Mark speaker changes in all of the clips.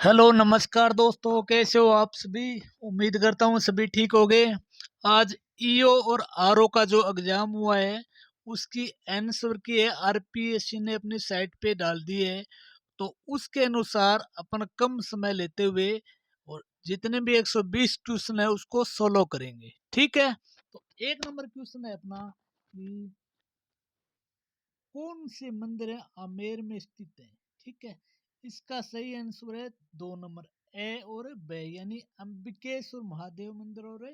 Speaker 1: Hello नमस्कार दोस्तों, कैसे हो आप सभी। उम्मीद करता हूँ सभी ठीक हो गए। आज ईओ और आरओ का जो एग्जाम हुआ है उसकी आंसर की है आरपीएससी ने अपनी साइट पे डाल दी है। तो उसके अनुसार अपन कम समय लेते हुए और जितने भी 120 क्वेश्चन है उसको सोल्व करेंगे। ठीक है, तो एक नंबर क्वेश्चन है अपना कि कौन से मंदिर है आमेर में स्थित है। ठीक है, इसका सही आंसर है दो नंबर ए और बे, यानी अंबिकेश्वर महादेव मंदिर और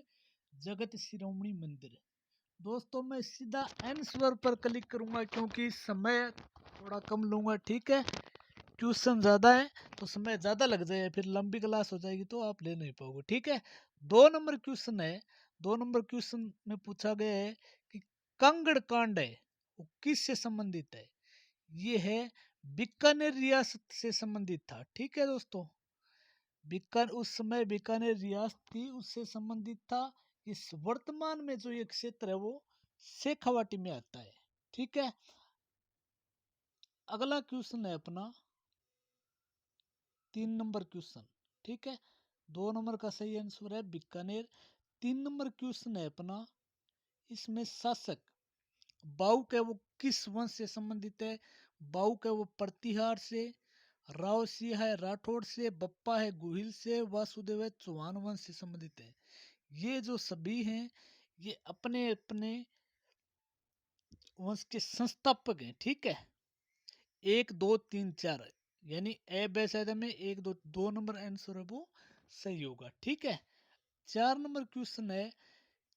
Speaker 1: जगत शिरोमणि मंदिर। दोस्तों मैं सीधा आंसर पर क्लिक करूंगा क्योंकि समय थोड़ा कम लूंगा। ठीक है, ट्यूशन ज़्यादा है तो समय ज़्यादा लग जाए, फिर लंबी क्लास हो जाएगी तो आप ले नहीं पाओगे। ठीक है, दो नंबर क्वेश्चन है। दो नंबर क्वेश्चन में पूछा गया है कि कंगड़ कांड है वो किससे संबंधित है। ये है बीकानेर रियासत से संबंधित था। ठीक है दोस्तों, बीकान उस समय बीकानेर रियासत थी उससे संबंधित था। इस वर्तमान में जो ये क्षेत्र है वो शेखावाटी में आता है। ठीक है, अगला क्वेश्चन है अपना 3 नंबर क्वेश्चन। ठीक है, 2 नंबर का सही आंसर है बीकानेर। 3 नंबर क्वेश्चन है अपना, इसमें शासक बाउक है वो किस वंश से संबंधित है। बाउक है वो प्रतिहार से, राव सिंह है राठौड़ से, बप्पा है गुहिल से, वासुदेव है चौहान वंश से संबंधित है। ये जो सभी हैं ये अपने अपने वंश के संस्थापक हैं। ठीक है, 1 2 3 4 यानी ए बेसायदा में 1 2 2 नंबर आंसर है वो सही होगा। ठीक है, 4 नंबर क्वेश्चन है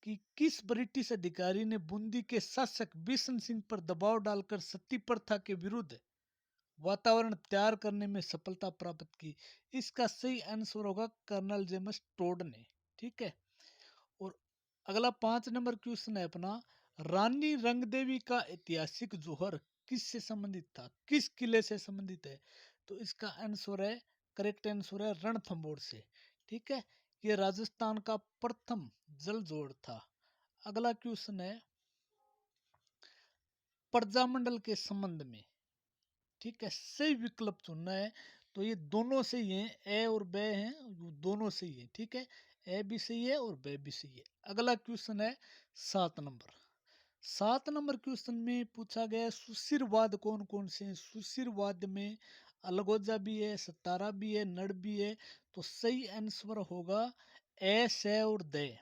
Speaker 1: कि किस ब्रिटिश अधिकारी ने बूंदी के शासक बिशन सिंह पर दबाव डालकर सती प्रथा के विरुद्ध वातावरण तैयार करने में सफलता प्राप्त की। इसका सही आंसर होगा कर्नल जेम्स टोड ने। ठीक है, और अगला 5 नंबर क्वेश्चन है अपना, रानी रंगदेवी का ऐतिहासिक जोहर किससे संबंधित था, किस किले से संबंधित है। तो इसका आंसर है, करेक्ट आंसर है रणथंभौर से। ठीक है, ये राजस्थान का प्रथम जल जोड़ था। अगला क्वेश्चन है प्रजामंडल के संबंध में। ठीक है, सही विकल्प चुनना है। तो ये दोनों सही हैं, ए और बे हैं, वो दोनों सही है। ठीक है, ए भी सही है और बे भी सही है। अगला क्वेश्चन है 7 नंबर। 7 नंबर क्वेश्चन में पूछा गया है सुशिरवाद कौन कौन से हैं। सुशिरवाद में अलगोजा भी है, सतारा भी है, नड़ भी है। तो सही आंसर होगा ए से और दे।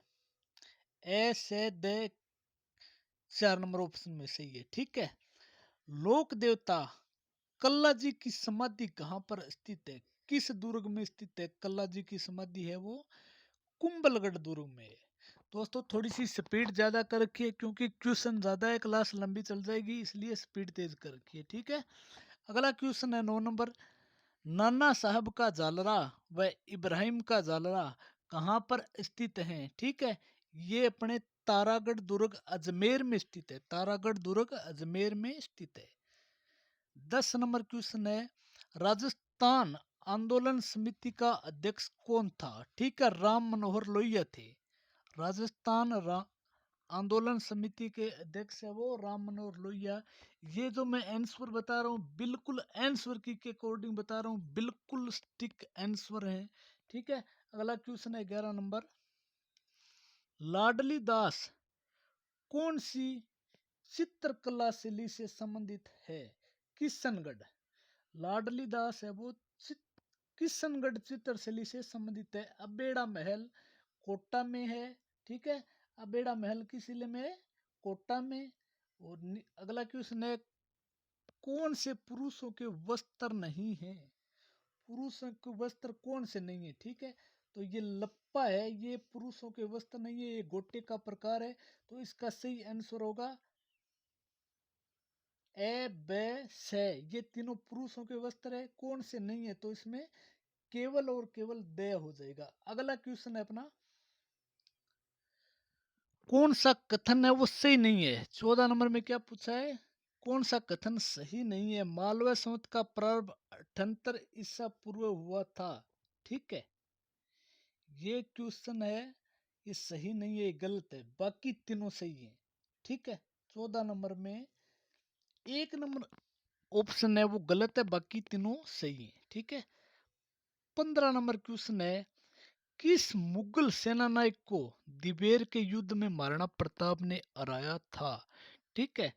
Speaker 1: ए से दे 4 नंबर ऑप्शन में सही है। ठीक है, लोक देवता कल्ला जी की समाधि कहाँ पर स्थित है, किस दुर्ग में स्थित है। कल्ला जी की समाधि है वो कुंभलगढ़ दुर्ग में है। दोस्तों थोड़ी सी स्पीड ज्यादा कर रखी है क्योंकि क्वेश्चन ज्यादा है, क्लास लंबी चल जाएगी इसलिए स्पीड तेज कर रखी है। ठीक है, अगला क्वेश्चन है 9 नंबर। नाना साहब का जालरा व इब्राहिम का जालरा कहाँ पर स्थित हैं। ठीक है, ये अपने तारागढ़ दुर्ग अजमेर में स्थित है। तारागढ़ दुर्ग अजमेर में स्थित है। 10 नंबर क्वेश्चन है राजस्थान आंदोलन समिति का अध्यक्ष कौन था। ठीक है, राम मनोहर लोहिया थे। राजस्थान आंदोलन समिति के अध्यक्ष है वो राम मनोहर लोहिया। ये जो मैं आंसर बता रहा हूँ बिल्कुल आंसर की के अकॉर्डिंग बता रहा हूँ, बिल्कुल स्टिक आंसर है। ठीक है, अगला क्वेश्चन है 11 नंबर। लाडली दास कौन सी चित्रकला शैली से संबंधित है। किशनगढ़ लाडली दास है वो किशनगढ़ चित्रशैली से संबंधित है। अबेड़ा महल कोटा में है। ठीक है, अबेड़ा महल किस जिले में है, कोटा में। और अगला क्वेश्चन है कौन से पुरुषों के वस्त्र नहीं है। पुरुषों के वस्त्र कौन से नहीं है। ठीक है, तो ये लप्पा है, ये पुरुषों के वस्त्र नहीं है, ये गोटे का प्रकार है। तो इसका सही आंसर होगा ए बे से, ये तीनों पुरुषों के वस्त्र है। कौन से नहीं है तो इसमें केवल और केवल दे हो जाएगा। अगला क्वेश्चन है अपना, कौन सा कथन है वो सही नहीं है। 14 नंबर में क्या पूछा है, कौन सा कथन सही नहीं है। मालवा संवत का प्रारंभ 78 ईसा पूर्व हुआ था। ठीक है, ये क्वेश्चन है, ये सही नहीं है, ये गलत है, बाकी तीनों सही है। ठीक है, 14 नंबर में 1 नंबर ऑप्शन है वो गलत है, बाकी तीनों सही है। ठीक है, 15 नंबर क्वेश्चन है, किस मुगल सेनानायक को दिबेर के युद्ध में महाराणा प्रताप ने हराया था? ठीक है,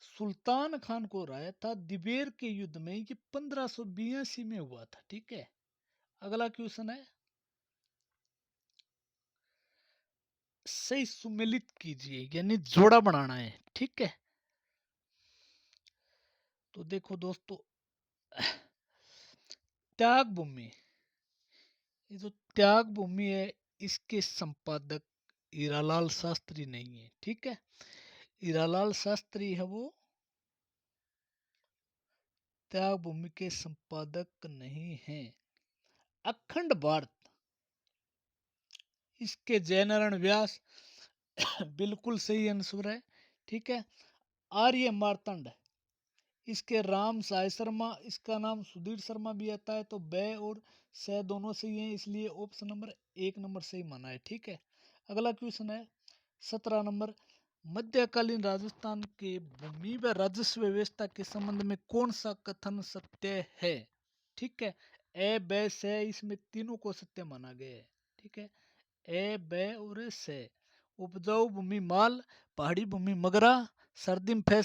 Speaker 1: सुल्तान खान को हराया था दिबेर के युद्ध में, ये 1582 में हुआ था। ठीक है, अगला क्वेश्चन है, सही सुमेलित कीजिए, यानी जोड़ा बनाना है। ठीक है, तो देखो दोस्तों, त्याग भूमि, ये जो त्याग भूमि है, इसके संपादक हीरालाल शास्त्री नहीं है। ठीक है, हीरालाल शास्त्री है वो त्याग भूमि के संपादक नहीं है। अखंड भारत, इसके जयनारायण व्यास बिल्कुल सही आंसर है। ठीक है, आर्य मार्तंड, इसके राम साय शर्मा, इसका नाम सुधीर शर्मा भी आता है, तो बै और से दोनों सही हैं, इसलिए ऑप्शन नंबर 1 सही माना है। ठीक है, अगला क्वेश्चन है 17 नंबर, मध्यकालीन राजस्थान के भूमि व राजस्व व्यवस्था के संबंध में कौन सा कथन सत्य है? ठीक है, ए बै से, इसमें तीनों को सत्य माना गया है। ठीक है, ए बै और से। उपजाऊ भूमि माल, पहाड़ी भूमि मगरा, सर्दी में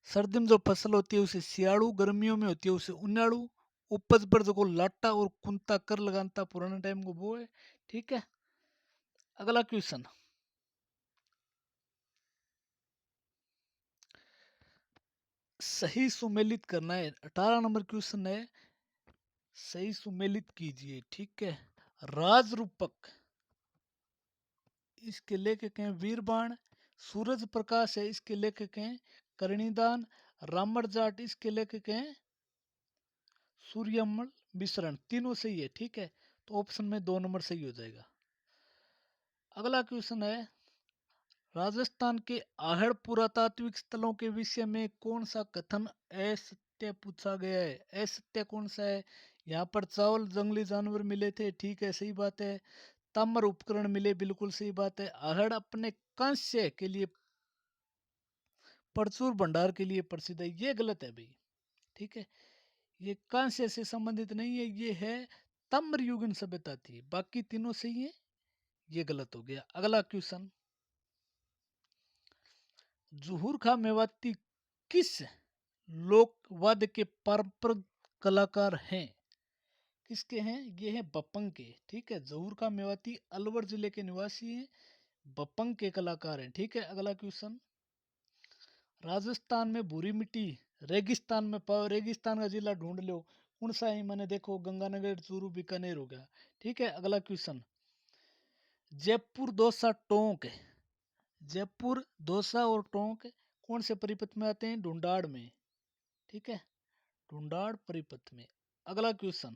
Speaker 1: सर्दी में जो फसल होती है उसे सियाड़ू, गर्मियों में होती है उसे उन्याड़ू, उपज पर जो लाटा और कुंता कर लगाता पुराने टाइम को वो है। ठीक है, अगला क्वेश्चन, सही सुमेलित करना है। 18 नंबर क्वेश्चन है, सही सुमेलित कीजिए। ठीक है, राज रूपक, इसके लेखक हैं वीरबाण, सूरज प्रकाश है, इसके लेखक हैं करणीदान, रामर जाट, इसके लेखक हैं सूर्यमल मिश्रण। तीनों सही है। ठीक है, तो ऑप्शन में 2 सही हो जाएगा। अगला क्वेश्चन है, राजस्थान के आहड़ पुरातात्विक स्थलों के विषय में कौन सा कथन असत्य पूछा गया है? असत्य कौन सा है? यहाँ पर चावल, जंगली जानवर मिले थे, ठीक है, सही बात है। ताम्र उपकरण मिले, बिल्कुल सही बात है। आहड़ अपने कांस्य के लिए, प्रचुर भंडार के लिए प्रसिद्ध है, ये गलत है भाई। ठीक है, ये कांस्य से संबंधित नहीं है, ये है ताम्र युगीन सभ्यता थी। बाकी तीनों सही है, ये गलत हो गया। अगला क्वेश्चन, जुहूर खां मेवाती किस लोकवाद्य के पारंपरिक कलाकार हैं? किसके हैं? ये हैं बपंग के। ठीक है, जहूर खां मेवाती अलवर जिले के निवासी हैं, बपंग के कलाकार हैं। ठीक है, अगला क्वेश्चन, राजस्थान में भूरी मिट्टी रेगिस्तान में पाओ, रेगिस्तान का जिला ढूंढ लो, कौन सा है? मैंने देखो, गंगानगर, चूरू, बीकानेर हो गया। ठीक है, अगला क्वेश्चन, जयपुर दोसा टोंक, जयपुर दोसा और टोंक कौन से परिपथ में आते हैं? ढूंढाड़ में। ठीक है, ढूंढाड़ परिपथ में। अगला क्वेश्चन,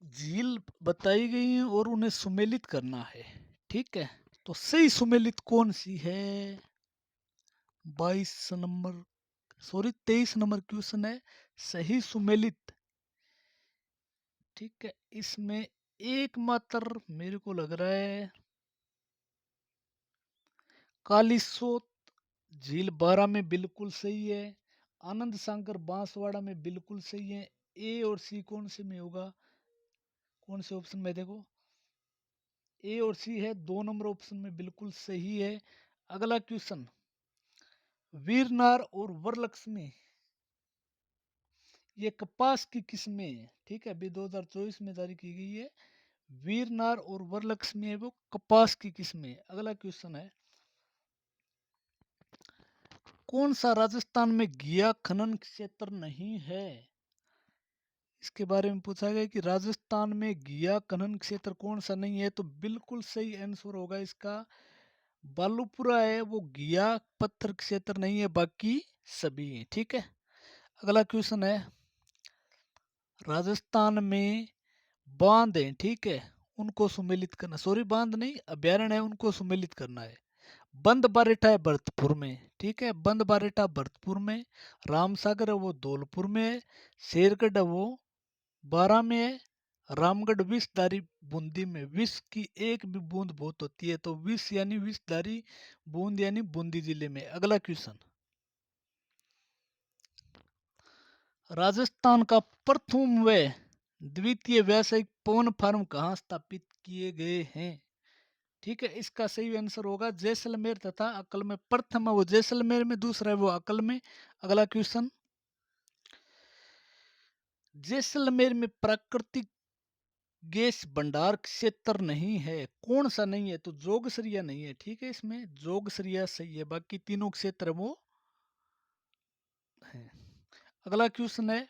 Speaker 1: झील बताई गई है और उन्हें सुमेलित करना है। ठीक है, तो सही सुमेलित कौन सी है? 22 नंबर, सॉरी 23 नंबर क्वेश्चन है, सही सुमेलित। ठीक है, इसमें एकमात्र मेरे को लग रहा है कालीसोत झील 12 में बिल्कुल सही है, आनंद सागर बांसवाड़ा में बिल्कुल सही है। ए और सी कौन से में होगा? कौन से ऑप्शन में? देखो, ए और सी है, 2 नंबर ऑप्शन में बिल्कुल सही है। अगला क्वेश्चन, वीरनार और वरलक्ष्मी, ये कपास की किस्में हैं। ठीक है, अभी 2024 में जारी की गई है। वीरनार और वरलक्ष्मी है वो कपास की किस्में हैं। अगला क्वेश्चन है, कौन सा राजस्थान में घिया खनन क्षेत्र नहीं है? इसके बारे में पूछा गया कि राजस्थान में घिया खनन क्षेत्र कौन सा नहीं है, तो बिल्कुल सही आंसर होगा इसका बालूपुरा है, वो घिया पत्थर क्षेत्र नहीं है, बाकी सभी है। ठीक है, अगला क्वेश्चन है, राजस्थान में बांध है, ठीक है, उनको सुमेलित करना, सॉरी बांध नहीं, अभ्यारण्य है, उनको सुमेलित करना है। बंद बारेठा है भरतपुर में। ठीक है, बंद बारेठा भरतपुर में, रामसागर है वो धौलपुर में है, शेरगढ़ है वो 12 में है, रामगढ़ विषधारी बूंदी में। विष की एक भी बूंद बहुत होती है, तो विष यानी विषधारी बूंद यानी बूंदी जिले में। अगला क्वेश्चन, राजस्थान का प्रथम व द्वितीय व्यावसायिक पवन फार्म कहाँ स्थापित किए गए हैं? ठीक है, इसका सही आंसर होगा जैसलमेर तथा अकल में। प्रथम है वो जैसलमेर में, दूसरा है वो अकल में। अगला क्वेश्चन, जैसलमेर में प्राकृतिक गैस भंडार क्षेत्र नहीं है, कौन सा नहीं है? तो जोगसरिया नहीं है। ठीक है, इसमें जोगसरिया सही है, बाकी तीनों क्षेत्र वो है। अगला क्वेश्चन है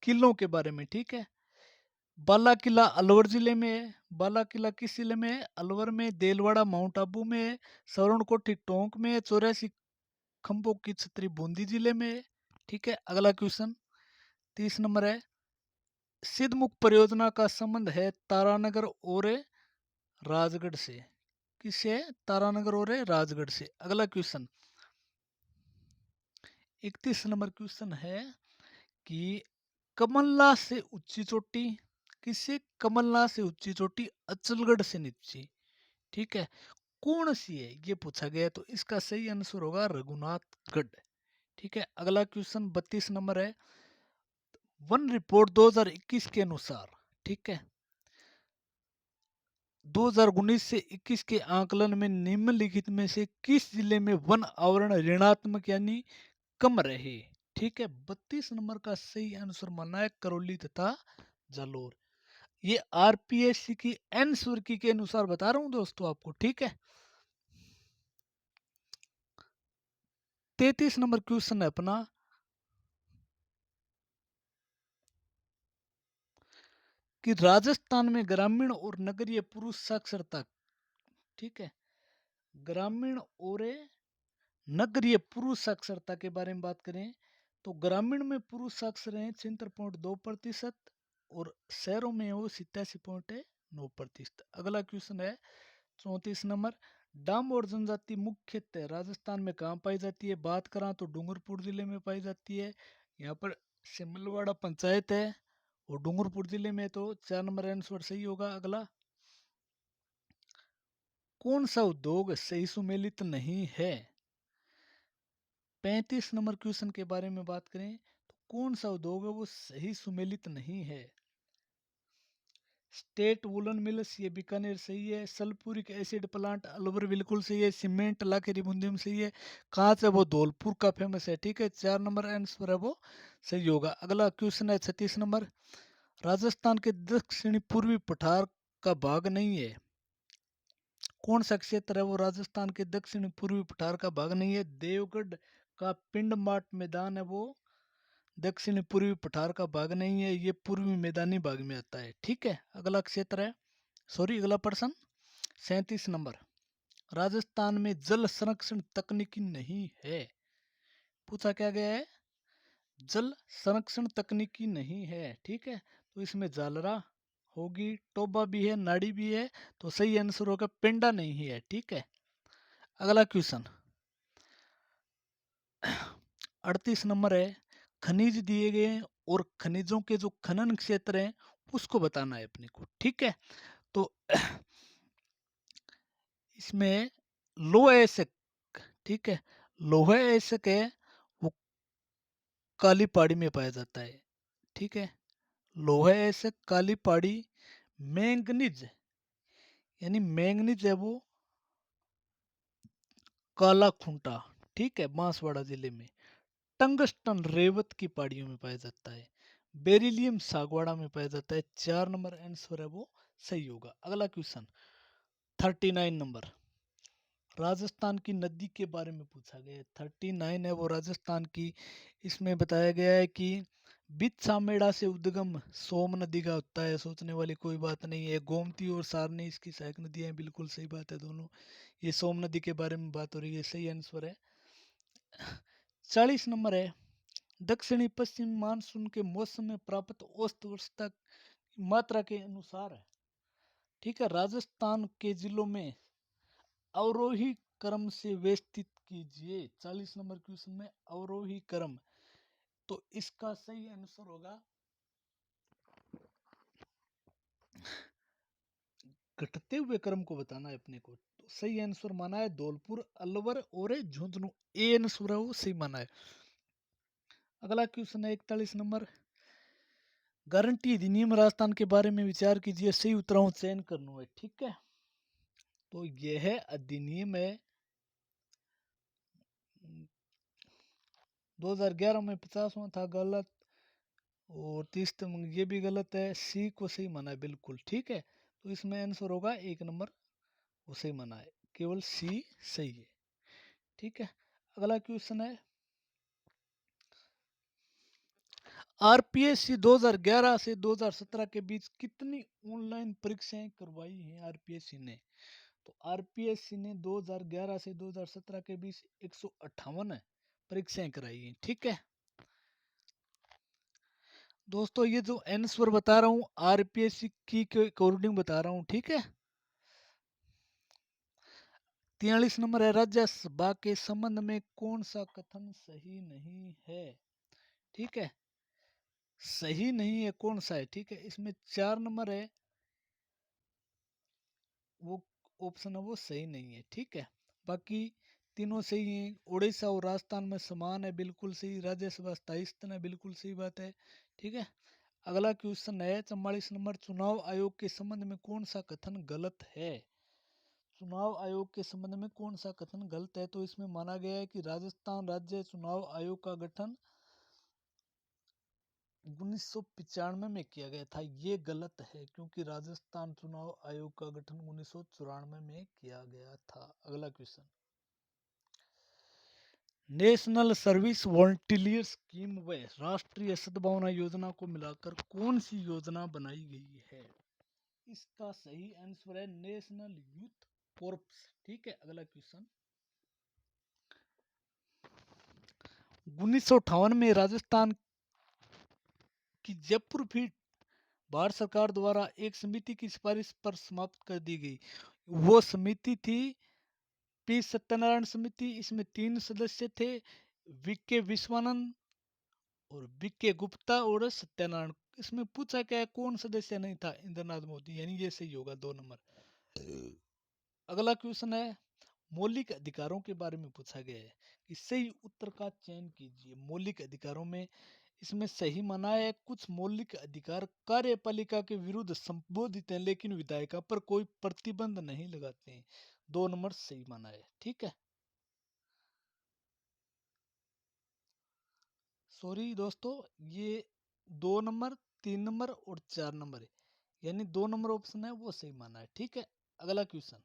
Speaker 1: किलों के बारे में। ठीक है, बाला किला अलवर जिले में है। बाला किला किस जिले में है? अलवर में। देलवाड़ा माउंट आबू में है। स्वर्ण कोठी टोंक में है। 84 खंभों की छतरी बूंदी जिले में है। ठीक है, अगला क्वेश्चन 30 नंबर है, सिद्धमुख परियोजना का संबंध है तारानगर और राजगढ़ से। किससे? तारानगर और राजगढ़ से। अगला क्वेश्चन 31 नंबर क्वेश्चन है कि कमलनाथ से ऊंची चोटी किससे? कमलनाथ से ऊंची चोटी अचलगढ़ से नीची। ठीक है, कौन सी है ये पूछा गया है, तो इसका सही आंसर होगा रघुनाथगढ़। ठीक है, अगला क्वेश्चन 32 नंबर है, वन रिपोर्ट 2021 के अनुसार, ठीक है, 2019 से 21 के आकलन में निम्नलिखित में से किस जिले में वन आवरण ऋणात्मक यानी कम रहे? ठीक है, 32 नंबर का सही आंसर मानना है करौली तथा जालोर। ये आरपीएससी की एन सुर्की के अनुसार बता रहा हूं दोस्तों आपको। ठीक है, 33 नंबर क्वेश्चन है अपना, कि राजस्थान में ग्रामीण और नगरीय पुरुष साक्षरता, ठीक है, ग्रामीण और नगरीय पुरुष साक्षरता के बारे में बात करें तो ग्रामीण में पुरुष साक्षर हैं 76.2% और शहरों में वो 87.9%। अगला क्वेश्चन है 34 नंबर, डाम और जनजाति मुख्यतः राजस्थान में कहाँ पाई जाती है? बात करा तो डूंगरपुर जिले में पाई जाती है। यहाँ पर सिमलवाड़ा पंचायत है और डूंगरपुर जिले में, तो 4 नंबर आंसर सही होगा। अगला, कौन सा उद्योग सही सुमेलित नहीं है? 35 नंबर क्वेश्चन के बारे में बात करें तो कौन सा उद्योग है वो सही सुमेलित नहीं है? स्टेट वुलन मिल्स ये बीकानेर सही है। सल्फ्यूरिक एसिड प्लांट अलवर बिल्कुल सही है। सीमेंट लाखेरी बूंदी में सही है। कांच है वो धौलपुर का फेमस है। ठीक है, 4 नंबर आंसर है वो सही होगा। अगला क्वेश्चन है 36 नंबर, राजस्थान के दक्षिणी पूर्वी पठार का भाग नहीं है, कौन सा क्षेत्र है वो राजस्थान के दक्षिणी पूर्वी पठार का भाग नहीं है? देवगढ़ का पिंड माट मैदान है वो दक्षिणी पूर्वी पठार का भाग नहीं है, ये पूर्वी मैदानी भाग में आता है। ठीक है, अगला क्षेत्र है, सॉरी अगला प्रश्न 37 नंबर, राजस्थान में जल संरक्षण तकनीकी नहीं है, पूछा क्या गया है? जल संरक्षण तकनीकी नहीं है। ठीक है, तो इसमें जालरा होगी, टोबा भी है, नाड़ी भी है, तो सही आंसर होगा पेंडा नहीं है। ठीक है, अगला क्वेश्चन 38 नंबर है, खनिज दिए गए हैं और खनिजों के जो खनन क्षेत्र हैं उसको बताना है अपने को। ठीक है, तो इसमें लोह एसक, ठीक है, लोह एसक है वो काली पहाड़ी में पाया जाता है। ठीक है, लोह एसक काली पहाड़ी। मैंगनीज यानी मैंगनीज है वो काला खूंटा, ठीक है, बांसवाड़ा जिले में। टंगस्टन रेवत की पहाड़ियों में पाया जाता है। बेरिलियम सागवाड़ा में पाया जाता है। 4 नंबर आंसर है वो सही होगा। अगला क्वेश्चन 39 नंबर, राजस्थान की नदी के बारे में पूछा गया है। 39 है वो राजस्थान की। इसमें बताया गया है कि बिचसामेड़ा से उद्गम सोम नदी का होता है, सोचने वाली कोई बात नहीं है। गोमती और सारनी इसकी सहायक नदियां हैं, बिल्कुल सही बात है दोनों। ये सोम नदी के बारे में बात हो रही है, सही आंसर है। 40 नंबर है, दक्षिणी पश्चिम मानसून के मौसम में प्राप्त औसत वर्षा की मात्रा के अनुसार है, ठीक है, राजस्थान के जिलों में अवरोही क्रम से व्यवस्थित कीजिए। 40 नंबर क्वेश्चन में अवरोही क्रम, तो इसका सही आंसर होगा घटते हुए क्रम को बताना है अपने को। तो सही आंसर माना है धौलपुर, अलवर और झुंझुनू। ए आंसर है वो सही माना है। अगला क्वेश्चन है 41 नंबर। गारंटी अधिनियम राजस्थान के बारे में विचार कीजिए, सही उत्तरों का चयन करना है। ठीक है, तो यह अधिनियम है 2011 में 50वां था, गलत। और 30 ये भी गलत है, सी को सही माना है बिल्कुल। ठीक है, तो इसमें आंसर होगा 1 नंबर, वो सही माना है, केवल सी सही है। ठीक है, अगला क्वेश्चन है आरपीएससी 2011 से 2017 के बीच कितनी ऑनलाइन परीक्षाएं करवाई हैं आरपीएससी ने? तो आरपीएससी ने 2011 से 2017 के बीच 158 परीक्षाएं कराई हैं। ठीक है दोस्तों, ये जो आंसर बता रहा हूँ आरपीएससी की के अकॉर्डिंग बता रहा हूँ। ठीक है, 43 नंबर है, राज्यसभा के संबंध में कौन सा कथन सही नहीं है? ठीक है, सही नहीं है कौन सा है? ठीक है, इसमें 4 नंबर है, वो ऑप्शन है वो सही नहीं है। ठीक है, बाकी तीनों सही हैं। उड़ीसा और राजस्थान में समान है, बिल्कुल सही। राज्यसभा स्थायी सदन है, बिल्कुल सही बात है। ठीक है, अगला क्वेश्चन है 44 नंबर। चुनाव आयोग के संबंध में कौन सा कथन गलत है? चुनाव आयोग के संबंध में कौन सा कथन गलत है? तो इसमें माना गया है कि राजस्थान राज्य चुनाव आयोग का गठन 1995 में किया गया था। ये गलत है, क्योंकि राजस्थान चुनाव आयोग का गठन 1994 में किया गया था। अगला question, national service volunteer scheme व राष्ट्रीय सद्भावना योजना को मिलाकर कौन सी योजना बनाई गई है? इसका सही आंसर है नेशनल यूथ कॉर्प्स। ठीक है, अगला क्वेश्चन, 1958 में राजस्थान की जयपुर फीट भारत सरकार द्वारा एक समिति की सिफारिश पर समाप्त कर दी गई। वो समिति थी पी सत्यनारायण समिति। इसमें 3 सदस्य थे, वीके विश्वानंद और वीके गुप्ता और सत्यनारायण। इसमें पूछा क्या है, कौन सदस्य नहीं था? इंद्रनाथ मोदी, यानी ये सही होगा 2 नंबर। अगला क्वेश्चन है मौलिक अधिकारों के बारे में पूछा गया है कि सही उत्तर का चयन कीजिए। मौलिक अधिकारों में इसमें सही माना है कुछ मौलिक अधिकार कार्यपालिका के विरुद्ध संबोधित हैं, लेकिन विधायिका पर कोई प्रतिबंध नहीं लगाते हैं। 2 नंबर सही माना है। ठीक है, सॉरी दोस्तों, ये 2 नंबर, 3 नंबर और 4 नंबर है, यानी 2 नंबर ऑप्शन है वो सही माना है। ठीक है, अगला क्वेश्चन,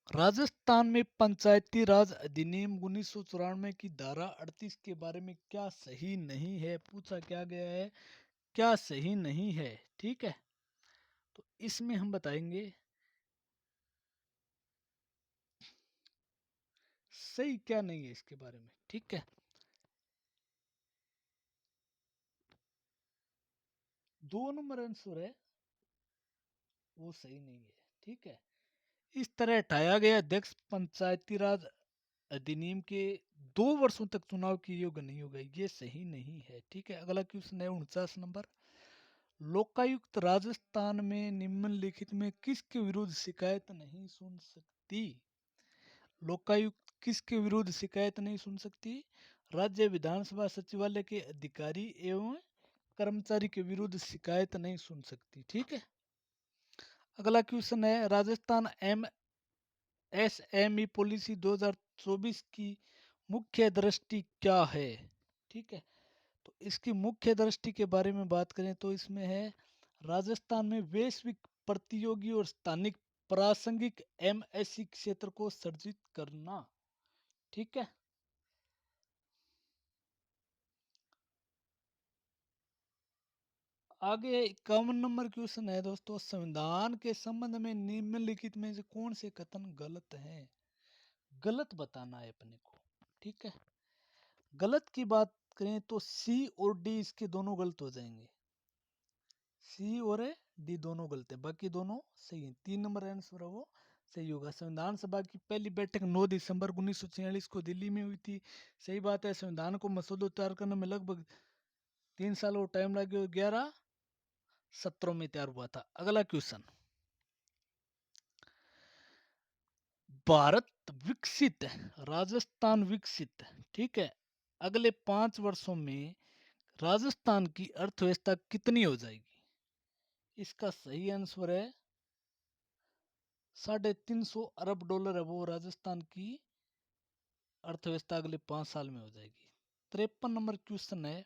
Speaker 1: राजस्थान में पंचायती राज अधिनियम 1994 की धारा 38 के बारे में क्या सही नहीं है? पूछा क्या गया है, क्या सही नहीं है? ठीक है, तो इसमें हम बताएंगे सही क्या नहीं है इसके बारे में। ठीक है, 2 नंबर आंसर है वो सही नहीं है। ठीक है, इस तरह हटाया गया अध्यक्ष पंचायती राज अधिनियम के 2 वर्षों तक चुनाव के योग्य नहीं होगा, ये सही नहीं है। ठीक है, अगला क्वेश्चन है 49 नंबर। लोकायुक्त राजस्थान में निम्नलिखित में किसके विरुद्ध शिकायत नहीं सुन सकती? लोकायुक्त किसके विरुद्ध शिकायत नहीं सुन सकती? राज्य विधानसभा सचिवालय के अधिकारी एवं कर्मचारी के विरुद्ध शिकायत नहीं सुन सकती। ठीक है, अगला क्वेश्चन है राजस्थान एमएसएमई पॉलिसी 2024 की मुख्य दृष्टि क्या है? ठीक है, तो इसकी मुख्य दृष्टि के बारे में बात करें तो इसमें है राजस्थान में वैश्विक प्रतियोगी और स्थानिक प्रासंगिक एमएससी क्षेत्र को सर्जित करना। ठीक है, आगे 51 नंबर क्वेश्चन है दोस्तों, संविधान के संबंध में निम्नलिखित में से कौन से कथन गलत हैं? गलत बताना है अपने को। ठीक है, गलत की बात करें तो सी और डी इसके दोनों गलत हो जाएंगे। सी और डी दोनों गलत है, बाकी दोनों सही है। 3 नंबर आंसर है वो सही होगा। संविधान सभा की पहली बैठक 9 दिसंबर 1946 को दिल्ली में हुई थी। सही बात है, संविधान को मसौदा तैयार करने में लगभग 3 साल और टाइम लगे, 11 सत्रों में तैयार हुआ था। अगला क्वेश्चन, भारत विकसित, राजस्थान विकसित। ठीक है, अगले 5 वर्षों में राजस्थान की अर्थव्यवस्था कितनी हो जाएगी? इसका सही आंसर है $350 है वो राजस्थान की अर्थव्यवस्था अगले 5 साल में हो जाएगी। 53 नंबर क्वेश्चन है,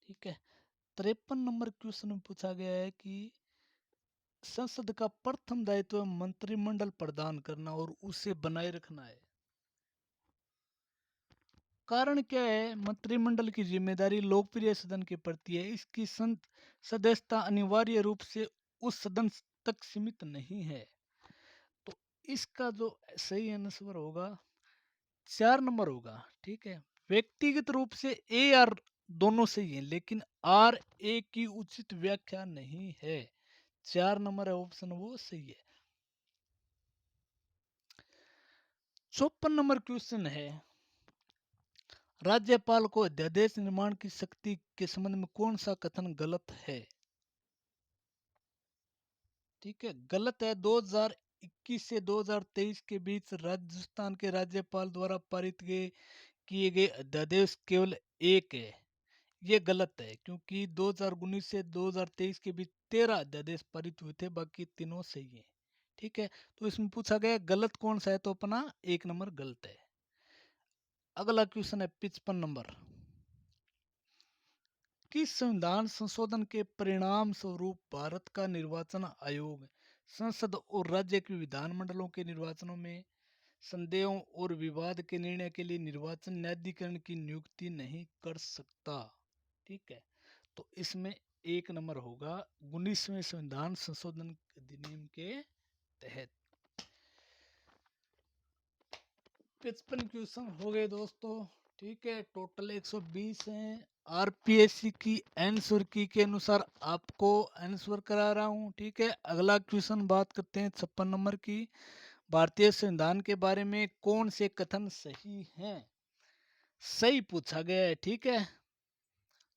Speaker 1: ठीक है। 53 नंबर क्वेश्चन में पूछा गया है कि संसद का प्रथम दायित्व मंत्रिमंडल प्रदान करना और उसे बनाए रखना है। कारण क्या है? मंत्रिमंडल की जिम्मेदारी लोकप्रिय सदन के प्रति है। इसकी सदस्यता अनिवार्य रूप से उस सदन तक सीमित नहीं है। तो इसका जो सही आंसर होगा 4 नंबर होगा, ठीक है। व्यक्तिगत रूप से ए आर दोनों सही है, लेकिन आर ए की उचित व्याख्या नहीं है। 4 नंबर है ऑप्शन वो सही है। 54 नंबर क्वेश्चन है, राज्यपाल को अध्यादेश निर्माण की शक्ति के संबंध में कौन सा कथन गलत है? ठीक है, गलत है। 2021 से 2023 के बीच राजस्थान के राज्यपाल द्वारा पारित किए गए अध्यादेश केवल एक है। ये गलत है, क्योंकि 2019 से 2023 के बीच 13 अध्यादेश पारित हुए थे, बाकी तीनों सही है। ठीक है, तो इसमें पूछा गया गलत कौन सा है, तो अपना 1 नंबर गलत है। अगला क्वेश्चन है 55 नंबर, किस संविधान संशोधन के परिणाम स्वरूप भारत का निर्वाचन आयोग संसद और राज्य के विधानमंडलों के निर्वाचनों में संदेहों और विवाद के निर्णय के लिए निर्वाचन न्यायाधिकरण की नियुक्ति नहीं कर सकता? ठीक है, तो इसमें 1 नंबर होगा 19वें संविधान संशोधन अधिनियम के तहत। 55 क्वेश्चन हो गए दोस्तों, ठीक है। टोटल 120 हैं। आरपीएससी की आंसर की के अनुसार आपको आंसर करा रहा हूँ, ठीक है। अगला क्वेश्चन बात करते हैं 56 नंबर की। भारतीय संविधान के बारे में कौन से कथन सही हैं? सही पूछा गया है, ठीक है।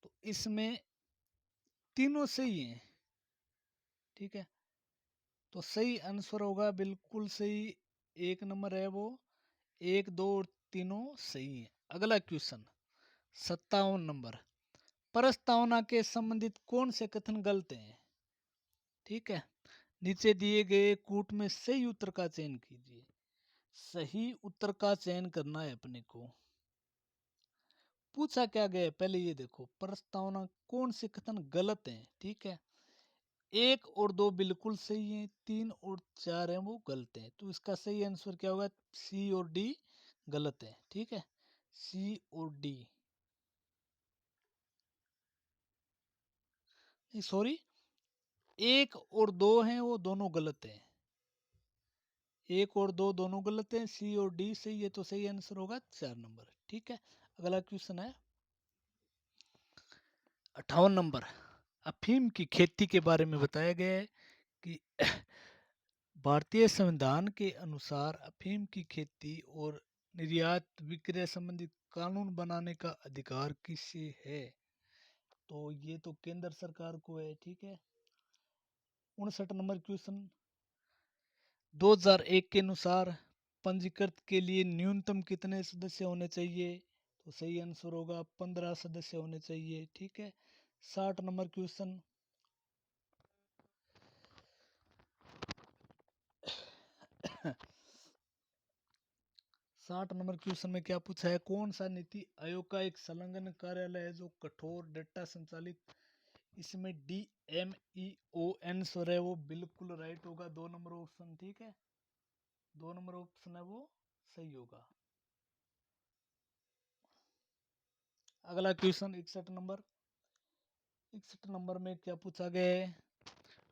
Speaker 1: तो इसमें तीनों सही हैं, ठीक है। तो सही आंसर होगा बिल्कुल सही 1 नंबर है वो। 1, 2 और तीनों सही है। अगला क्वेश्चन 57 नंबर, प्रस्तावना के संबंधित कौन से कथन गलत हैं? ठीक है, नीचे दिए गए कूट में सही उत्तर का चयन कीजिए। सही उत्तर का चयन करना है अपने को। पूछा क्या गया है पहले ये देखो, प्रस्तावना कौन से कथन गलत हैं, ठीक है। 1 और 2 बिल्कुल सही हैं, 3 और 4 हैं वो गलत हैं। तो इसका सही आंसर क्या होगा? सी और डी गलत है, ठीक है। सी और डी, सॉरी, 1 और 2 हैं वो दोनों गलत हैं। 1 और 2 दोनों गलत हैं, सी और डी सही है, तो सही आंसर होगा 4 नंबर, ठीक है। अगला क्वेश्चन है 58 नंबर, अफीम की खेती के बारे में बताया गया है कि भारतीय संविधान के अनुसार अफीम की खेती और निर्यात विक्रय संबंधित कानून बनाने का अधिकार किसे है? तो ये तो केंद्र सरकार को है, ठीक है। 59 नंबर क्वेश्चन, 2001 के अनुसार पंजीकृत के लिए न्यूनतम कितने सदस्य होने चाहिए? तो सही आंसर होगा 15 सदस्य होने चाहिए, ठीक है। 60 नंबर क्वेश्चन, 60 नंबर क्वेश्चन में क्या पूछा है? कौन सा नीति आयोग का एक संलग्न कार्यालय है जो कठोर डेटा संचालित? इसमें D M E O N sir है वो बिल्कुल राइट होगा। 2 नंबर ऑप्शन, ठीक है। 2 नंबर ऑप्शन है वो सही होगा। अगला क्वेश्चन 61 नंबर, 61 नंबर में क्या पूछा गया है?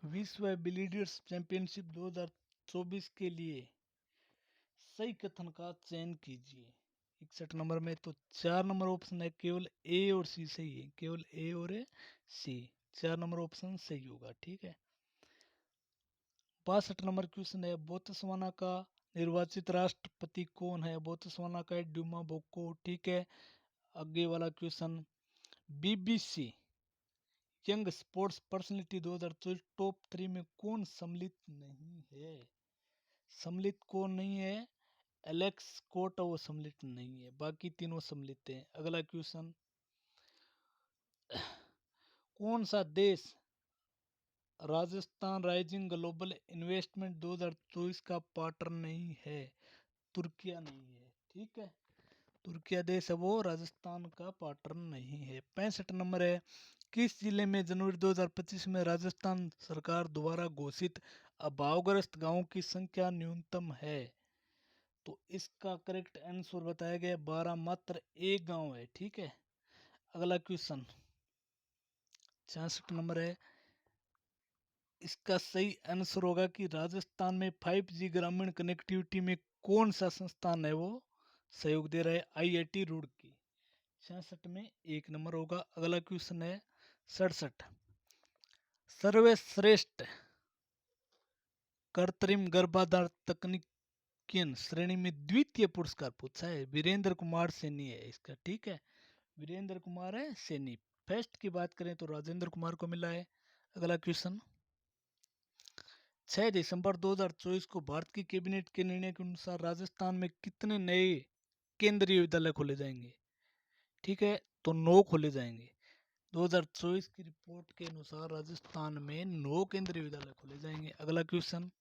Speaker 1: विश्व बिलियर्ड्स चैंपियनशिप 2024 के लिए सही कथन का चयन कीजिए। 61 नंबर में तो 4 नंबर ऑप्शन है, केवल ए और सी सही है, केवल ए और सी। 4 नंबर ऑप्शन सही होगा, ठीक है। 62 नंबर क्वेश्चन है, बोत्सवाना का निर्वाचित राष्ट्रपति कौन है? बोत्सवाना का ड्यूमा बोको, ठीक है। आगे वाला question, BBC young sports personality 2024 top 3 में कौन सम्मिलित नहीं है? सम्मिलित कौन नहीं है? एलेक्स कोटा वो सम्मिलित नहीं है, बाकी तीनों सम्मिलित हैं। अगला क्वेश्चन, कौन सा देश राजस्थान राइजिंग ग्लोबल इन्वेस्टमेंट 2024 का पार्टनर नहीं है? तुर्किया नहीं है, ठीक है। तुर्किया देश है वो राजस्थान का पार्टनर नहीं है। 65 नंबर है, किस जिले में जनवरी 2025 में राजस्थान सरकार द्वारा घोषित अभावग्रस्त गांवों की संख्या न्यूनतम है? तो इसका करेक्ट आंसर बताया गया 12, मात्र एक गांव है, ठीक है। अगला क्वेश्चन 66 नंबर है, इसका सही आंसर होगा कि राजस्थान में 5G ग्रामीण कनेक्टिविटी में कौन सा संस्थान है वो सहयोग दे रहा है? IIT रुड़की। 66 में एक नंबर होगा। अगला क्वेश्चन है 67, सर्वश्रेष्ठ कृत्रिम गर्भाधान तकनीकियन श्रेणी में द्वितीय पुरस्कार पूछा है, वीरेंद्र कुमार सैनी है इसका, ठीक है। वीरेंद्र कुमार है सैनी। फर्स्ट की बात करें तो राजेंद्र कुमार को मिला है। अगला क्वेश्चन, 6 दिसंबर 2024 को भारत की कैबिनेट के निर्णय के अनुसार राजस्थान में कितने नए केंद्रीय विद्यालय खोले जाएंगे? ठीक है, तो 9 खोले जाएंगे। 2024 की रिपोर्ट के अनुसार राजस्थान में 9 केंद्रीय विद्यालय खोले जाएंगे। अगला क्वेश्चन,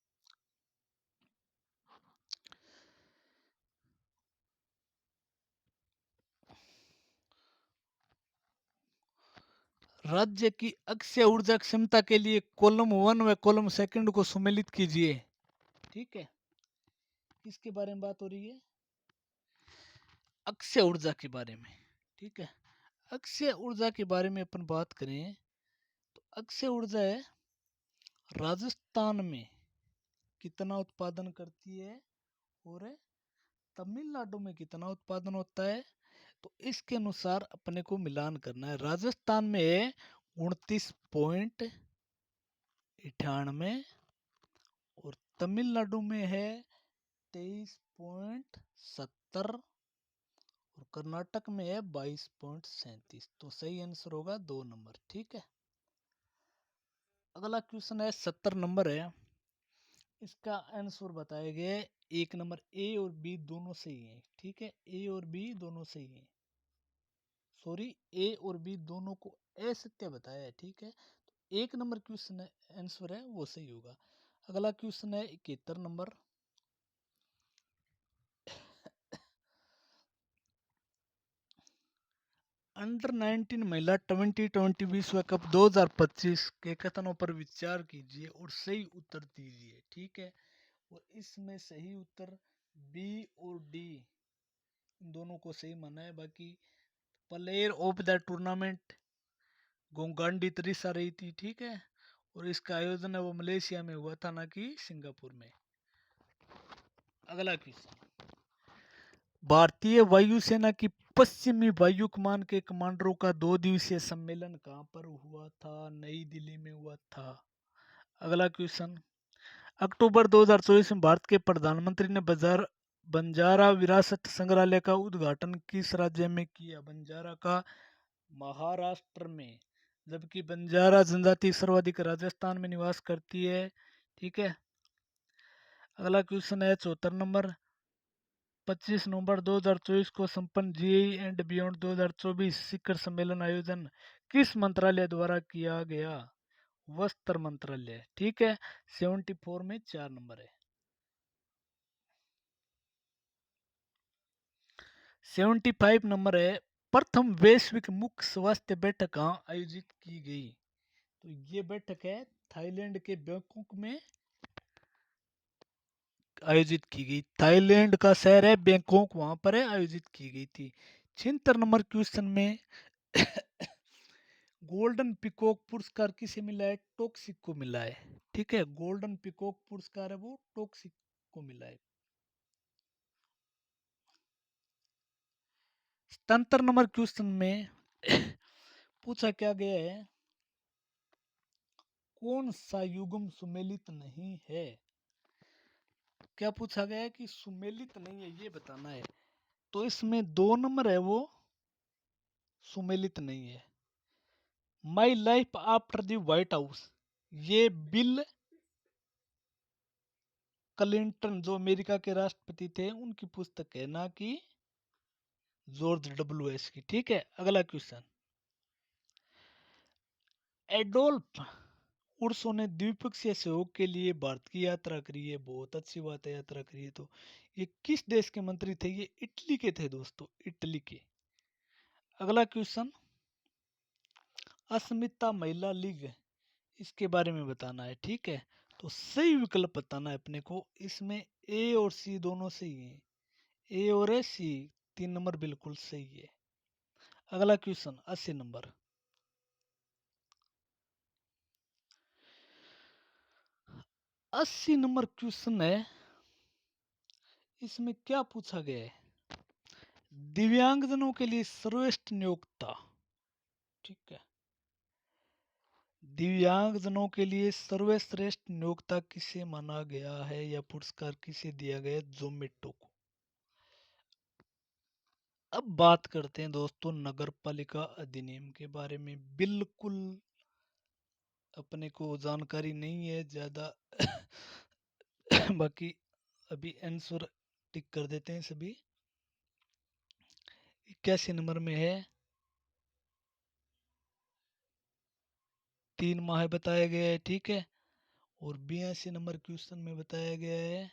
Speaker 1: राज्य की अक्षय ऊर्जा क्षमता के लिए कॉलम 1 व कॉलम 2 को सुमेलित कीजिए। ठीक है, किसके बारे में बात हो रही है? अक्षय ऊर्जा के बारे में। ठीक है, अक्षय ऊर्जा के बारे में अपन बात करें तो अक्षय ऊर्जा है राजस्थान में कितना उत्पादन करती है और तमिलनाडु में कितना उत्पादन होता है, तो इसके अनुसार अपने को मिलान करना है। राजस्थान में 29.98 और तमिलनाडु में है 23.70 और कर्नाटक में है 22.37। तो सही आंसर होगा 2 नंबर, ठीक है। अगला क्वेश्चन है 70 नंबर है, इसका आंसर बताया गया है। एक नंबर ए और बी दोनों सही है, ठीक है। ए और बी दोनों सही है, सॉरी, ए और बी दोनों को असत्य बताया है, ठीक है। तो एक नंबर क्वेश्चन है आंसर है वो सही होगा। अगला क्वेश्चन है 71 नंबर, अंडर 19 महिला 2020 विश्व कप 2025 के कथनों पर विचार कीजिए और सही उत्तर दीजिए, ठीक है। और इसमें सही उत्तर बी और डी दोनों को सही माना है। बाकी प्लेयर ऑफ द टूर्नामेंट गोंगांडी तरीसा रही थी, ठीक है। और इसका आयोजन है वो मलेशिया में हुआ था, ना कि सिंगापुर में। अगला क्वेश्चन, भारतीय वायुसेना की पश्चिमी वायु कमान के कमांडरों का 2 दिवसीय सम्मेलन कहां पर हुआ था? नई दिल्ली में हुआ था। अगला क्वेश्चन, अक्टूबर 2024 में भारत के प्रधानमंत्री ने बंजारा विरासत संग्रहालय का उद्घाटन किस राज्य में किया? बंजारा का महाराष्ट्र में, जबकि बंजारा जनजाति सर्वाधिक राजस्थान में निवास करती है, ठीक है। अगला क्वेश्चन है 74 नंबर, 25 नवंबर 2024 को संपन्न जीई एंड बियॉन्ड 2024 शिखर सम्मेलन आयोजन किस मंत्रालय द्वारा किया गया? वस्त्र मंत्रालय, ठीक है। 74 में 4 नंबर है। 75 नंबर है, प्रथम वैश्विक मुख्य स्वास्थ्य बैठक कहाँ आयोजित की गई? तो ये बैठक है थाईलैंड के बैंकॉक में आयोजित की गई। थाईलैंड का शहर है बैंकॉक, वहां पर है आयोजित की गई थी। 76 नंबर क्वेश्चन में गोल्डन पिकॉक पुरस्कार किसे मिला है? टॉक्सिक को मिला है, ठीक है। गोल्डन पिकॉक पुरस्कार है वो टॉक्सिक को मिला है। 77 नंबर क्वेश्चन में पूछा क्या गया है, कौन सा युग्म सुमेलित नहीं है? क्या पूछा गया है कि सुमेलित नहीं है, ये बताना है। तो इसमें 2 नंबर है वो सुमेलित नहीं है। My life after the white house, ये बिल क्लिंटन जो अमेरिका के राष्ट्रपति थे उनकी पुस्तक है, ना कि जॉर्ज डब्ल्यू एस की। ठीक है, अगला क्वेश्चन। एडोल्फ उर्सो ने द्विपक्षीय सहयोग के लिए भारत की यात्रा करी है। बहुत अच्छी बात है, यात्रा करी है। तो ये किस देश के मंत्री थे? ये इटली के थे दोस्तों, इटली के। अगला क्वेश्चन, अस्मिता महिला लीग, इसके बारे में बताना है। ठीक है, तो सही विकल्प बताना है अपने को। इसमें ए और सी दोनों सही है। ए और ए, सी, 3 नंबर बिल्कुल सही है। अगला क्वेश्चन 80 नंबर। 80 नंबर क्वेश्चन है, इसमें क्या पूछा गया है? दिव्यांगजनों के लिए सर्वश्रेष्ठ नियोक्ता। ठीक है, दिव्यांगजनों के लिए सर्वश्रेष्ठ नियोक्ता किसे माना गया है या पुरस्कार किसे दिया गया? जोमेटो को। अब बात करते हैं दोस्तों नगर पालिका अधिनियम के बारे में। बिल्कुल अपने को जानकारी नहीं है ज्यादा बाकी अभी आंसर टिक कर देते हैं सभी। 81 नंबर में है, 3 माह बताया गया है। ठीक है, और 82 नंबर क्वेश्चन में बताया गया है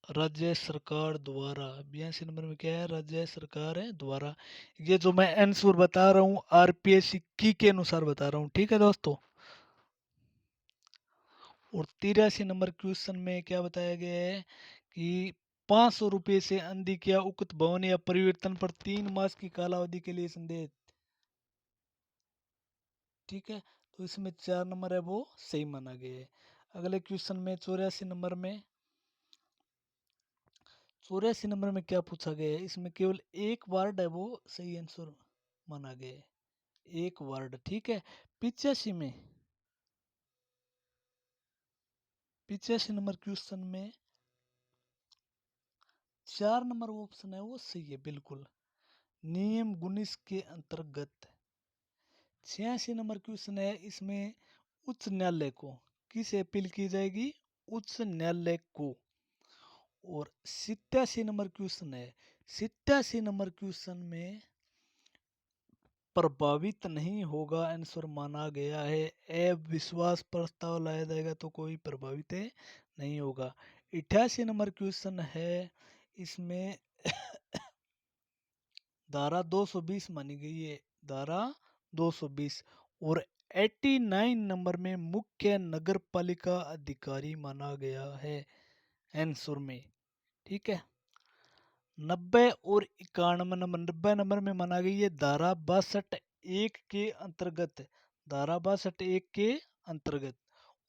Speaker 1: राज्य सरकार द्वारा। 82 नंबर में क्या है? राज्य सरकार है द्वारा। ये जो मैं आंसर बता रहा हूँ आरपीएससी की के अनुसार बता रहा हूँ। ठीक है दोस्तों, और 83 नंबर क्वेश्चन में क्या बताया गया है कि 500 रुपये से अधिक या उक्त भवन या परिवर्तन पर 3 मास की कालावधि के लिए संदेह। ठीक है, तो इसमें 4 नंबर है वो सही माना गया है। अगले क्वेश्चन में 84 नंबर में, 84 नंबर में क्या पूछा गया है? इसमें केवल एक वार्ड है वो सही आंसर माना गया है, एक वार्ड। ठीक है, 85 में, 85 नंबर क्वेश्चन में 4 नंबर ऑप्शन है वो सही है बिल्कुल, नियम 19 के अंतर्गत। 86 नंबर क्वेश्चन है, इसमें उच्च न्यायालय को किस अपील की जाएगी? उच्च न्यायालय को। और 87 नंबर क्वेश्चन है, 87 नंबर क्वेश्चन में प्रभावित नहीं होगा आंसर माना गया है। अविश्वास प्रस्ताव लाया जाएगा तो कोई प्रभावित नहीं होगा। 88 नंबर क्वेश्चन है, इसमें धारा 220 मानी गई है, धारा 220। और 89 नंबर में मुख्य नगर पालिका अधिकारी माना गया है आंसर में। ठीक है, 90 और 91 नंबर, 90 नंबर में माना गई है धारा 62(1) के अंतर्गत, धारा 62(1) के अंतर्गत।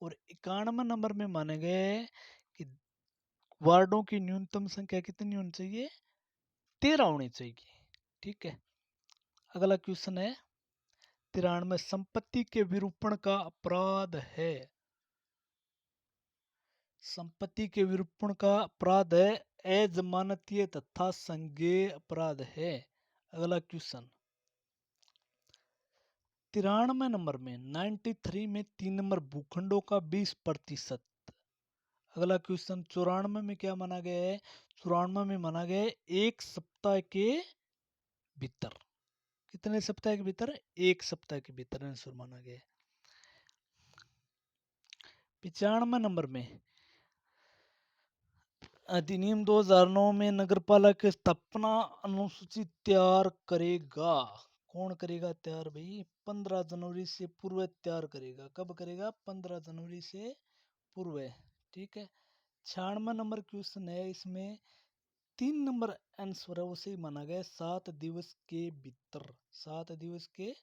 Speaker 1: और 91 नंबर में माने गए हैं कि वार्डों की न्यूनतम संख्या कितनी होनी चाहिए? 13 होनी चाहिए। ठीक है, अगला क्वेश्चन है 93, संपत्ति के विरूपण का अपराध है। संपत्ति के विरूपण का अपराध है अजमानतीय तथा संज्ञेय अपराध है। अगला क्वेश्चन 93 नंबर में, 93 में 3 नंबर भूखंडों का 20%। अगला क्वेश्चन 94 में क्या माना गया है? 94 में माना गया है 1 सप्ताह के भीतर। कितने सप्ताह के भीतर? 1 सप्ताह के भीतर आंसर माना गया है। 95 नंबर में, अधिनियम 2009 में नगरपालिका की स्थापना अनुसूची तैयार करेगा। कौन करेगा तैयार भाई? 15 जनवरी से पूर्व तैयार करेगा। कब करेगा? 15 जनवरी से पूर्व। ठीक है, 96 नंबर क्वेश्चन है, इसमें 3 नंबर आंसर है वो सही माना गया, 7 दिवस के भीतर, 7 दिवस के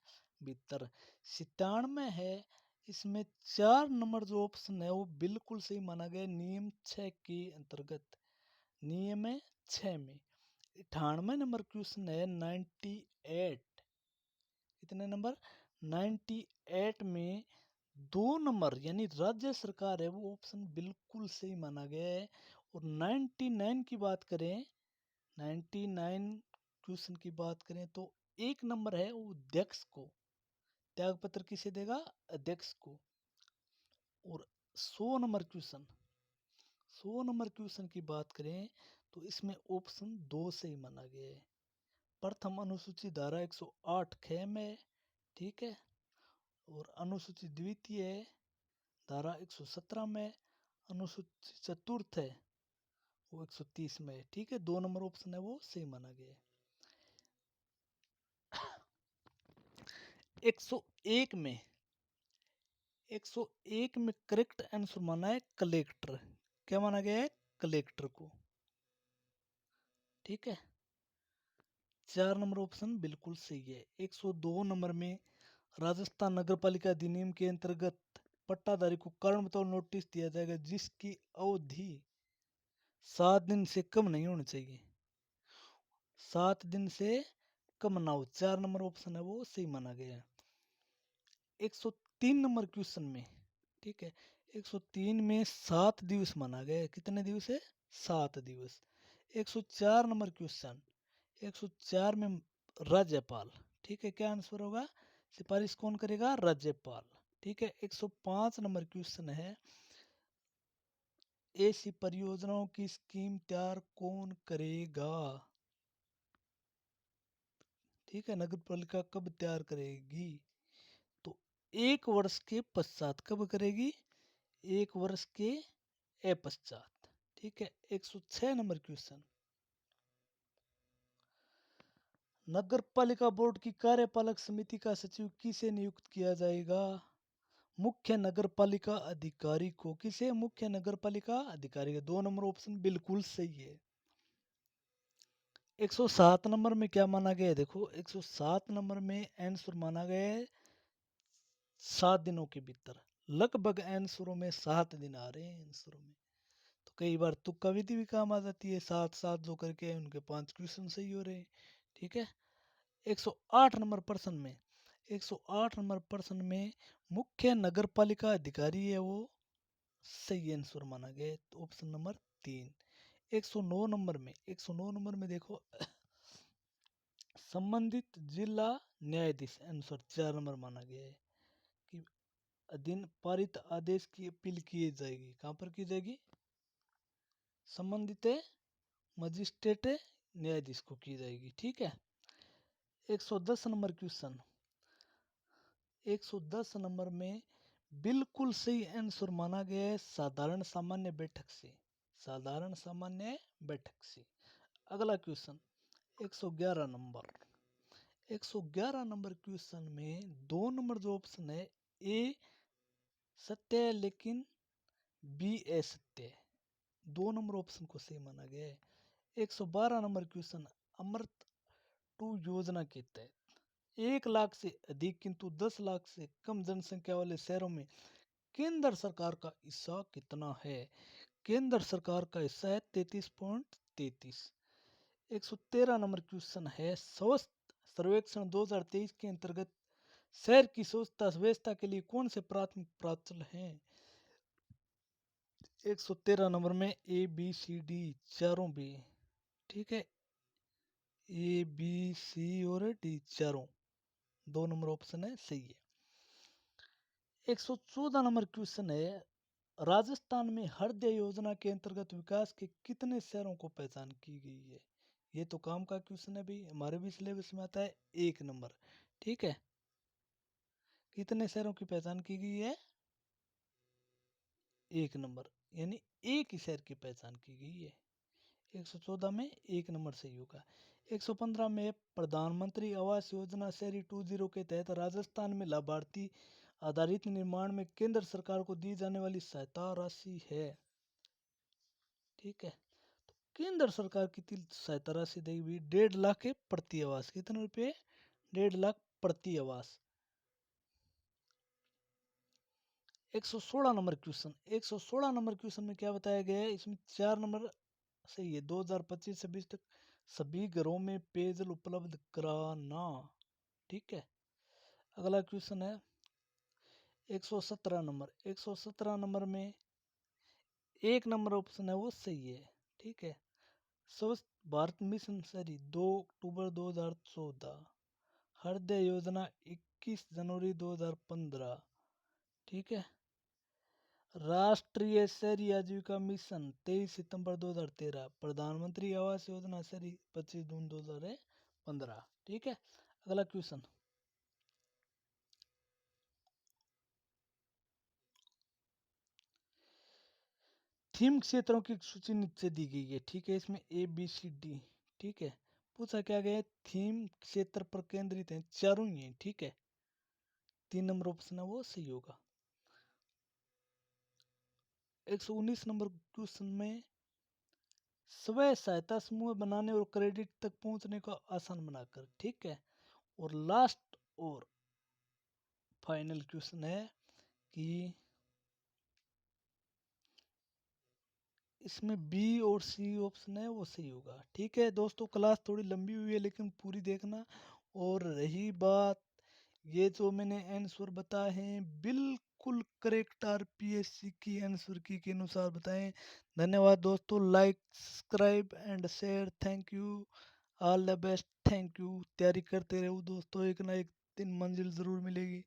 Speaker 1: भीतर। 97 है, इसमें 4 नंबर जो ऑप्शन है वो बिल्कुल सही माना गया, नियम 6 के अंतर्गत, नियम 6 में। 98 नंबर क्वेश्चन है 98, कितने नंबर? 98 में 2 नंबर यानी राज्य सरकार है वो ऑप्शन बिल्कुल सही माना गया है। और 99 की बात करें, 99 क्वेश्चन की बात करें तो 1 नंबर है वो अध्यक्ष को, त्याग पत्र किसे देगा? अध्यक्ष को। और 100 नंबर क्वेश्चन, 100 नंबर क्वेश्चन की बात करें तो इसमें ऑप्शन 2 सही माना गया है। प्रथम अनुसूची धारा 108 ख में, ठीक है, और अनुसूची द्वितीय है धारा 117 में, अनुसूची चतुर्थ है वो 130 में है, ठीक है। 2 नंबर ऑप्शन है वो सही माना गया है। 101 में 101 में करेक्ट आंसर माना है कलेक्टर। क्या माना गया है? कलेक्टर को, ठीक है। 4 नंबर ऑप्शन बिल्कुल सही है। 102 नंबर में राजस्थान नगर पालिका अधिनियम के अंतर्गत पट्टाधारी को कारण बताओ नोटिस दिया जाएगा जिसकी अवधि 7 दिन से कम नहीं होनी चाहिए। 7 दिन से कम ना हो। 4 नंबर ऑप्शन है वो सही माना गया है। 103 नंबर क्वेश्चन में, ठीक है, 103 में 7 दिवस माना गया है। कितने दिवस है? 7 दिवस। 104 नंबर क्वेश्चन, 104 में राज्यपाल, ठीक है, क्या आंसर होगा? सिफारिश कौन करेगा? राज्यपाल, ठीक है। 105 नंबर क्वेश्चन है ऐसी परियोजनाओं की स्कीम तैयार कौन करेगा? ठीक है, नगर पालिका कब तैयार करेगी? तो 1 वर्ष के पश्चात। कब करेगी? 1 वर्ष के पश्चात, ठीक है। 106 नंबर क्वेश्चन, नगर पालिका बोर्ड की कार्यपालक समिति का सचिव किसे नियुक्त किया जाएगा? मुख्य नगर पालिका अधिकारी को। किसे? मुख्य नगर पालिका अधिकारी का। 2 नंबर ऑप्शन बिल्कुल सही है। 107 नंबर में क्या माना गया है? देखो 107 नंबर में आंसर माना गया है 7 दिनों के भीतर। लगभग आंसरों में 7 दिन आ रहे हैं आंसरों में। तो कई बार तुक्का विधि भी काम आ जाती है। 7 7 जो करके उनके 5 क्वेश्चन सही हो रहे हैं, ठीक है। 108 नंबर प्रश्न में, 108 नंबर प्रश्न में मुख्य नगर पालिका अधिकारी है वो सही आंसर माना गया है। तो ऑप्शन नंबर 3। 109 नंबर में, 109 नंबर में देखो संबंधित जिला न्यायाधीश आंसर 4 नंबर माना गया है कि अधीन पारित आदेश की अपील की जाएगी। कहां पर की जाएगी? संबंधित मजिस्ट्रेट न्यायाधीश को की जाएगी, ठीक है। 110 नंबर क्वेश्चन, 110 नंबर में बिल्कुल सही आंसर माना गया है साधारण सामान्य बैठक से। साधारण सामान्य बैठक से। अगला क्वेश्चन 111 नंबर, 111 नंबर क्वेश्चन में 2 नंबर जो ऑप्शन है ए सत्य है लेकिन बी असत्य है। 2 नंबर ऑप्शन को सही माना गया है। 112 नंबर क्वेश्चन, अमृत 2 योजना के तहत 1 लाख से अधिक किंतु 10 लाख से कम जनसंख्या वाले शहरों में केंद्र सरकार का हिस्सा कितना है? केंद्र सरकार का हिस्सा है 33.33। 113 नंबर क्वेश्चन है स्वच्छ सर्वेक्षण 2023 के अंतर्गत शहर की स्वच्छता व्यवस्था के लिए कौन से प्राथमिक प्राचल हैं? 113 नंबर में ए बी सी डी चारों भी, ठीक है, ए बी सी और डी चारों। 2 नंबर ऑप्शन है सही है। 114 नंबर क्वेश्चन है राजस्थान में हृदय योजना के अंतर्गत विकास के कितने शहरों को पहचान की गई है? ये तो काम का क्वेश्चन है भाई, हमारे भी सिलेबस में आता है। 1 नंबर, ठीक है। कितने शहरों की पहचान की गई है? 1 नंबर, यानी एक ही शहर की पहचान की गई है। 114 में 1 नंबर सही होगा। 115 में प्रधानमंत्री आवास योजना शहरी 20 के तहत राजस्थान में लाभार्थी आधारित निर्माण में केंद्र सरकार को दी जाने वाली सहायता राशि है, ठीक है। तो केंद्र सरकार कितनी सहायता राशि देगी? 1.5 लाख है प्रति आवास। कितने रुपए? 1.5 लाख प्रति आवास। 116 नंबर क्वेश्चन, 116 नंबर क्वेश्चन में क्या बताया गया है? इसमें 4 नंबर सही है। 2025-26 तक सभी घरों में पेयजल उपलब्ध कराना, ठीक है। अगला क्वेश्चन है 117 नंबर, 117 नंबर में 1 नंबर ऑप्शन है वो सही है, ठीक है। स्वच्छ भारत मिशन शहरी 2 अक्टूबर 2014, हृदय योजना 21 जनवरी 2015, ठीक है। राष्ट्रीय शहरी आजीविका मिशन 23 सितंबर 2013, प्रधानमंत्री आवास योजना शहरी 25 जून 2015। ठीक है, अगला क्वेश्चन। थीम क्षेत्रों की सूची नीचे दी गई है। ठीक है, इसमें ए बी सी डी। ठीक है, पूछा क्या गया है, थीम क्षेत्र पर केंद्रित है, चारों ही है। ठीक है, 3 नंबर ऑप्शन है वो सही होगा। 119 नंबर क्वेश्चन में, स्वयं सहायता समूह बनाने और क्रेडिट तक पहुंचने को आसान बनाकर। ठीक है, और लास्ट और फाइनल क्वेश्चन है कि इसमें बी और सी ऑप्शन है वो सही होगा। ठीक है दोस्तों, क्लास थोड़ी लंबी हुई है लेकिन पूरी देखना। और रही बात, ये जो मैंने आंसर बताए हैं बिल्कुल करेक्ट आरपीएससी की आंसर की के अनुसार बताएं। धन्यवाद दोस्तों, like subscribe and share, thank you, all the best, thank you. तैयारी करते रहो दोस्तों, एक ना एक दिन मंजिल जरूर मिलेगी।